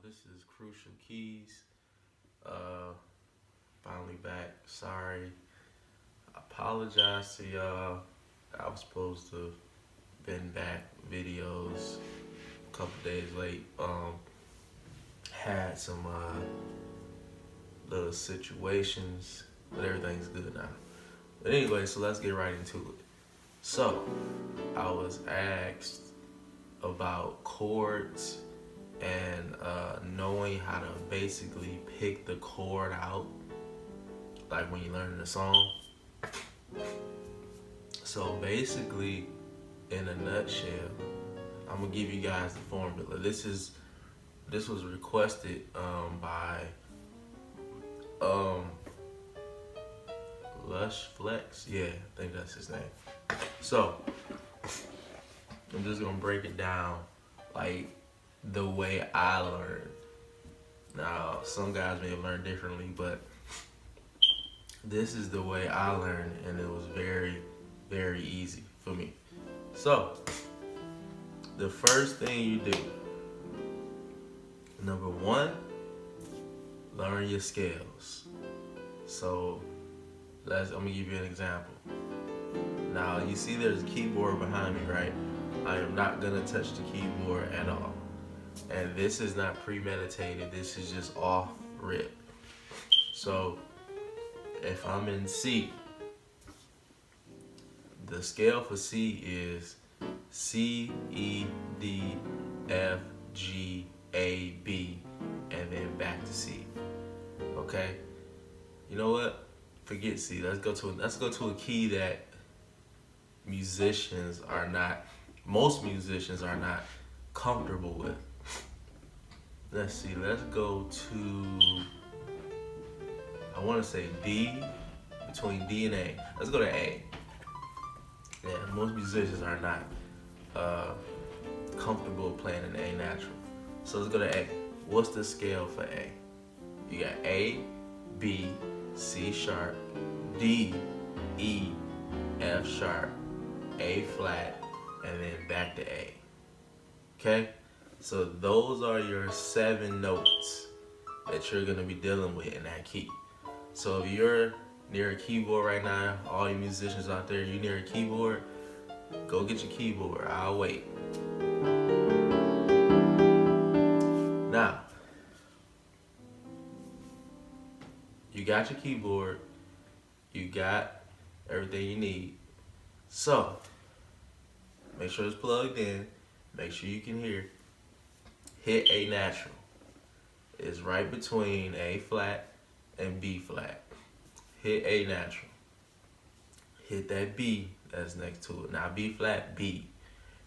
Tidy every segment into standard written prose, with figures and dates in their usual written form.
This is Crucial Keys. Uh, Finally back. Sorry. I apologize to y'all. I was supposed to been back videos a couple days late. Had some little situations, but everything's good now. But anyway, so let's get right into it. So I was asked about chords and knowing how to basically pick the chord out, like when you're learning a song. So basically, in a nutshell, I'm gonna give you guys the formula. This was requested by um, Lush Flex. Yeah, I think that's his name. So I'm just gonna break it down like the way I learned. Now, some guys may have learned differently, but this is the way I learned, and it was very, very easy for me. So, the first thing you do, number one, learn your scales. So, I'm gonna give you an example. Now, you see there's a keyboard behind me, right? I am not gonna touch the keyboard at all. And this is not premeditated, this is just off rip. So if I'm in C, the scale for C is C, E, D, F, G, A, B, and then back to C. Okay? You know what? Forget C. Let's go to a key that most musicians are not comfortable with. Let's see, let's go to, I want to say D, between D and A. Let's go to A. Yeah, most musicians are not comfortable playing an A natural. So let's go to A. What's the scale for A? You got A, B, C sharp, D, E, F sharp, A flat, and then back to A. Okay? So those are your 7 notes that you're gonna be dealing with in that key. So if you're near a keyboard right now, all you musicians out there, you near a keyboard, go get your keyboard. I'll wait. Now, you got your keyboard, you got everything you need. So, make sure it's plugged in, make sure you can hear. Hit A natural. It's right between A flat and B flat. Hit A natural. Hit that B that's next to it. Now B flat, B.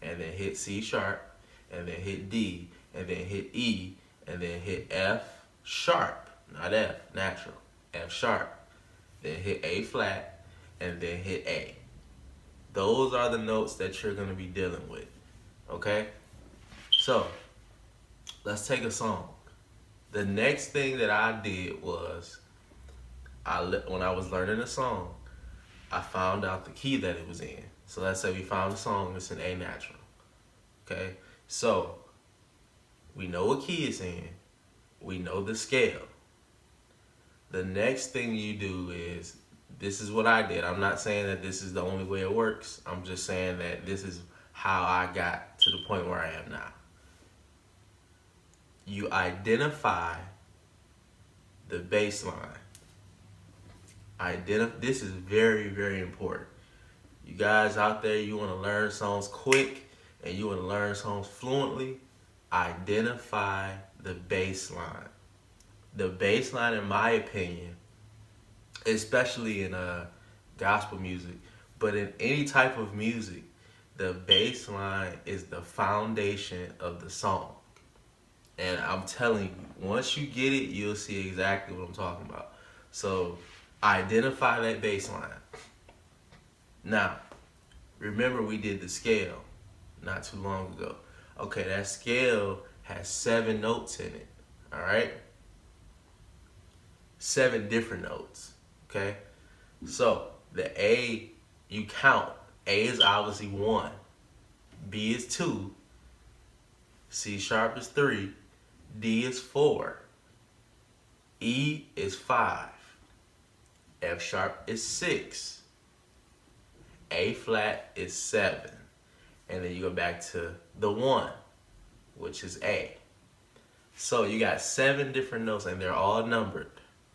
And then hit C sharp. And then hit D. And then hit E. And then hit F sharp. Not F, natural. F sharp. Then hit A flat. And then hit A. Those are the notes that you're going to be dealing with. Okay? So, let's take a song. The next thing that I did was, when I was learning a song, I found out the key that it was in. So let's say we found a song that's in A natural. Okay? So, we know what key it's in. We know the scale. The next thing you do is, this is what I did. I'm not saying that this is the only way it works. I'm just saying that this is how I got to the point where I am now. You identify the bass line. This is very, very important. You guys out there, you want to learn songs quick and you want to learn songs fluently, identify the bass line. The bass line, in my opinion, especially in gospel music, but in any type of music, the bass line is the foundation of the song. And I'm telling you, once you get it, you'll see exactly what I'm talking about. So, identify that bass line. Now, remember we did the scale not too long ago. Okay, that scale has 7 notes in it, all right? 7 different notes, okay? So, the A, you count. A is obviously 1. B is 2. C sharp is 3. D is 4. E is 5. F sharp is 6. A flat is 7. And then you go back to the 1, which is A. So you got 7 different notes, and they're all numbered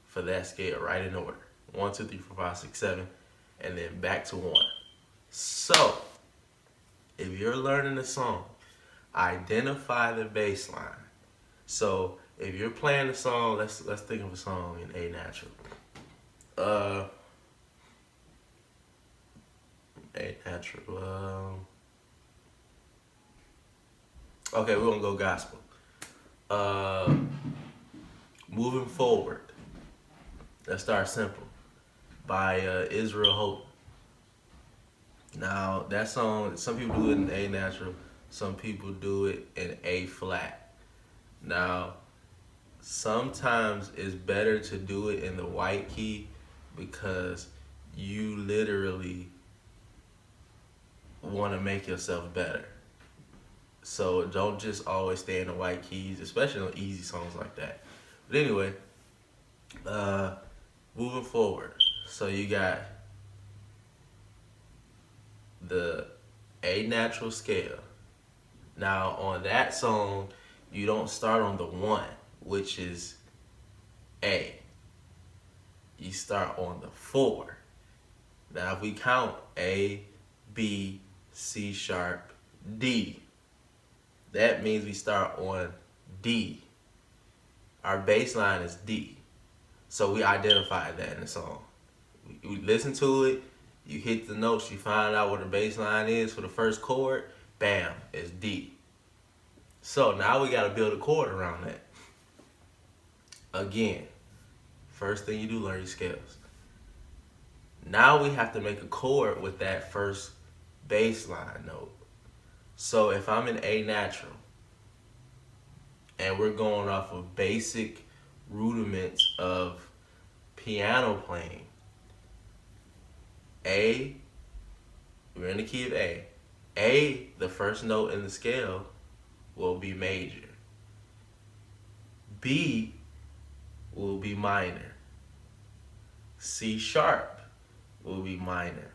for that scale, right in order. 1, 2, 3, 4, 5, 6, 7, and then back to 1. So, if you're learning a song, identify the bass line. So, if you're playing a song, let's think of a song in A natural. A natural. Okay, we're gonna go gospel. Moving forward. Let's start simple. By Israel Hope. Now that song, some people do it in A natural, some people do it in A flat. Now, sometimes it's better to do it in the white key because you literally want to make yourself better. So don't just always stay in the white keys, especially on easy songs like that. But anyway, moving forward. So you got the A natural scale. Now on that song, you don't start on the 1, which is A. You start on the 4. Now if we count A, B, C sharp, D, that means we start on D. Our bass line is D. So we identified that in the song. We listen to it, you hit the notes, you find out what the bass line is for the first chord, bam, it's D. So now we gotta build a chord around that. Again, first thing you do, learn your scales. Now we have to make a chord with that first bass line note. So if I'm in A natural, and we're going off of basic rudiments of piano playing, A, we're in the key of A. A, the first note in the scale, will be major. B will be minor. C sharp will be minor.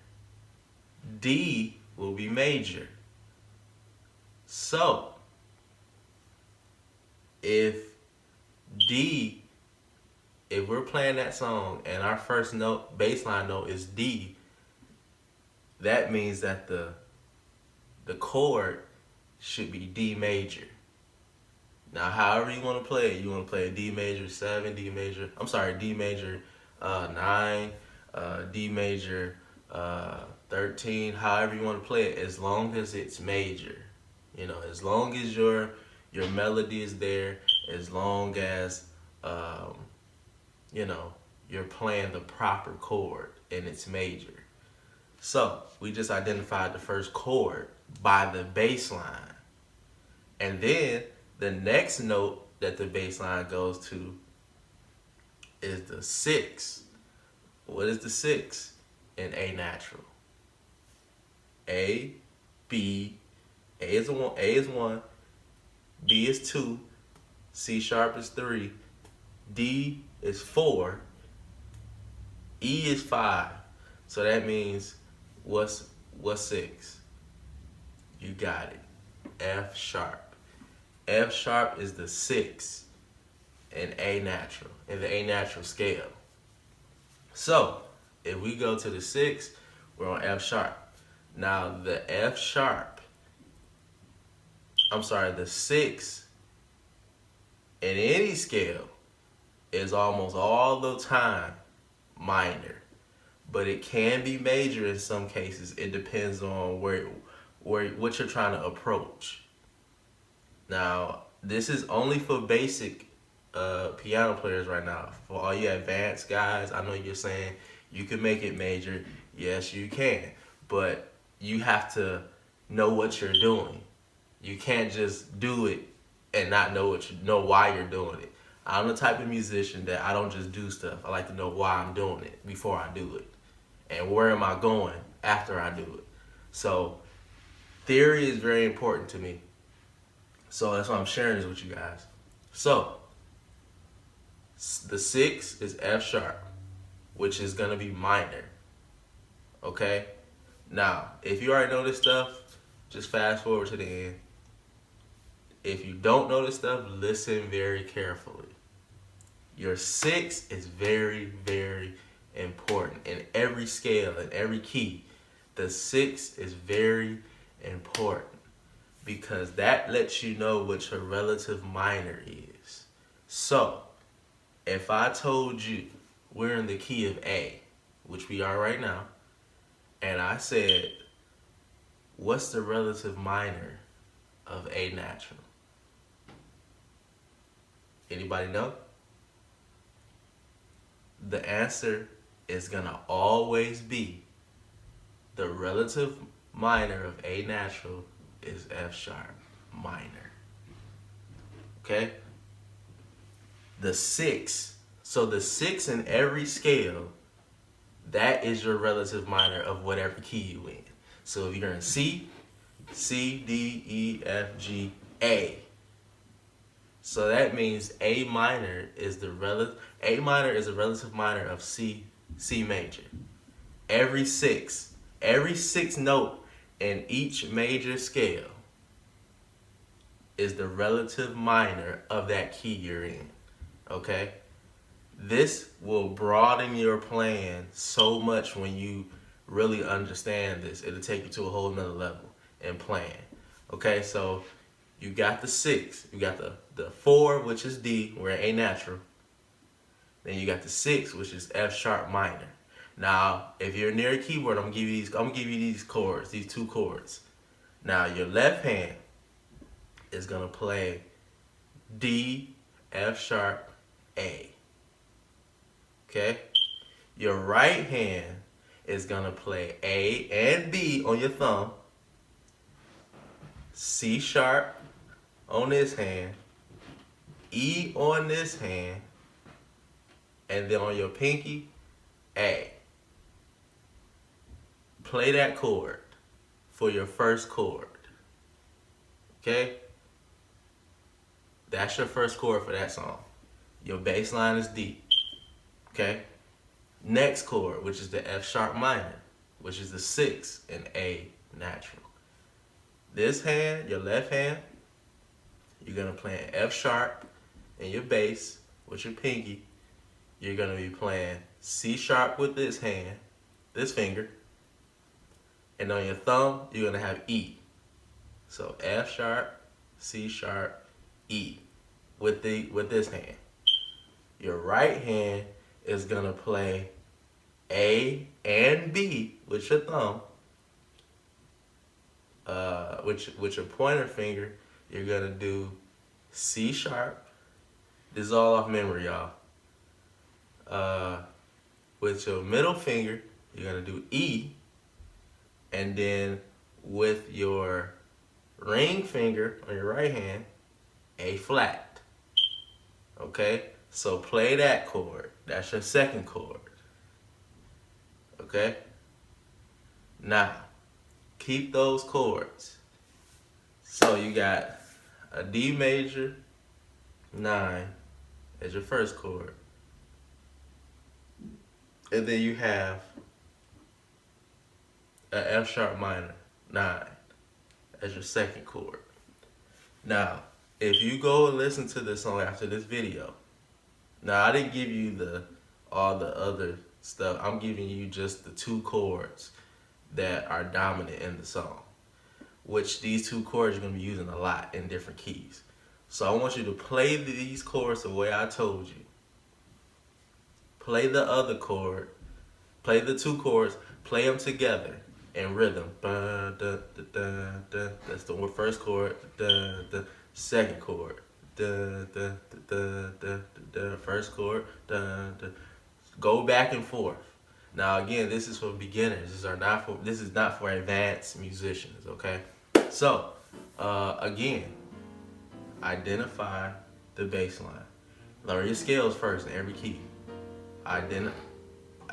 D will be major. So, if we're playing that song and our first note, bass line note is D, that means that the chord should be D major. Now, however you want to play it, you want to play a D major 7, D major 9, D major 13, however you want to play it, as long as it's major. You know, as long as your melody is there, as long as you're playing the proper chord and it's major. So we just identified the first chord by the bass line. And then the next note that the bass line goes to is the 6. What is the 6 in A natural? A, B, A is 1, B is 2, C sharp is 3, D is 4, E is 5. So that means what's 6? You got it. F sharp. F sharp is the 6 in A natural, in the A natural scale. So if we go to the 6, we're on F sharp. Now the the 6 in any scale is almost all the time minor, but it can be major in some cases. It depends on what you're trying to approach. Now, this is only for basic piano players right now. For all you advanced guys, I know you're saying you can make it major. Yes, you can, but you have to know what you're doing. You can't just do it and not know why you're doing it. I'm the type of musician that I don't just do stuff. I like to know why I'm doing it before I do it. And where am I going after I do it? So theory is very important to me. So that's why I'm sharing this with you guys. So the 6 is F sharp, which is gonna be minor. Okay? Now, if you already know this stuff, just fast forward to the end. If you don't know this stuff, listen very carefully. Your 6 is very, very important. In every scale, in every key, the 6 is very important because that lets you know what your relative minor is. So, if I told you we're in the key of A, which we are right now, and I said, what's the relative minor of A natural? Anybody know? The answer is gonna always be the relative minor of A natural is F sharp minor. Okay? The 6, so the 6 in every scale, that is your relative minor of whatever key you in. So if you're in C, D, E, F, G, A. So that means A minor is the relative minor of C major. Every sixth note in each major scale is the relative minor of that key you're in. Okay? This will broaden your playing so much when you really understand this. It'll take you to a whole nother level in playing. Okay, so you got the 6, you got the 4, which is D, we're in A natural. Then you got the 6, which is F sharp minor. Now, if you're near a keyboard, I'm gonna give you these chords, these 2 chords. Now, your left hand is gonna play D, F sharp, A. Okay? Your right hand is gonna play A and B on your thumb, C sharp on this hand, E on this hand, and then on your pinky, A. Play that chord for your first chord. Okay? That's your first chord for that song. Your bass line is D. Okay? Next chord, which is the F sharp minor, which is the 6 in A natural. This hand, your left hand, you're gonna play an F sharp in your bass with your pinky. You're gonna be playing C sharp with this hand, this finger, and on your thumb, you're gonna have E. So F sharp, C sharp, E with this hand. Your right hand is gonna play A and B with your thumb. With your pointer finger, you're gonna do C sharp. This is all off memory, y'all. With your middle finger, you're gonna do E, and then with your ring finger on your right hand, A flat. Okay? So play that chord. That's your second chord. Okay? Now, keep those chords. So you got a D major 9 as your first chord. And then you have an F sharp minor 9 as your second chord. Now, if you go and listen to this song after this video, now I didn't give you all the other stuff. I'm giving you just the 2 chords that are dominant in the song, which these 2 chords you're gonna be using a lot in different keys. So I want you to play these chords the way I told you. Play the other chord, play the 2 chords, play them together in rhythm. That's the first chord. Second chord. First chord. Go back and forth. Now again, this is for beginners. This is not for advanced musicians. Okay. So again, identify the bass line. Learn your scales first in every key.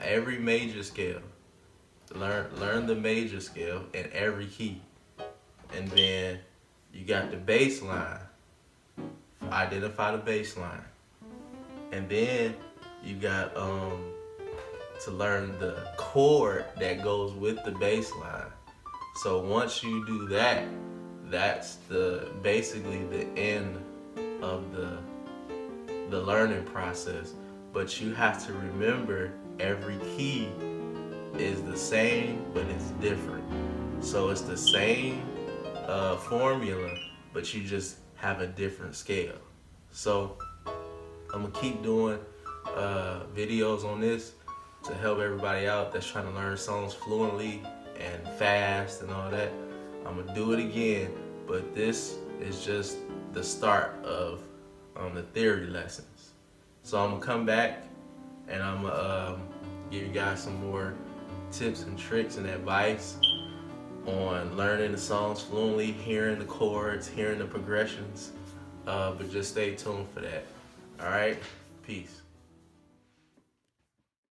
Every major scale. Learn the major scale in every key. And then you got the bass line identify the bass line. And then you got to learn the chord that goes with the bass line. So once you do that, that's basically the end of the learning process. But you have to remember every key is the same, but it's different. So it's the same formula, but you just have a different scale. So I'm gonna keep doing videos on this to help everybody out that's trying to learn songs fluently and fast and all that. I'm gonna do it again, but this is just the start of the theory lessons. So I'm gonna come back and I'm gonna give you guys some more tips and tricks and advice on learning the songs fluently, hearing the chords, hearing the progressions. But just stay tuned for that. All right, peace.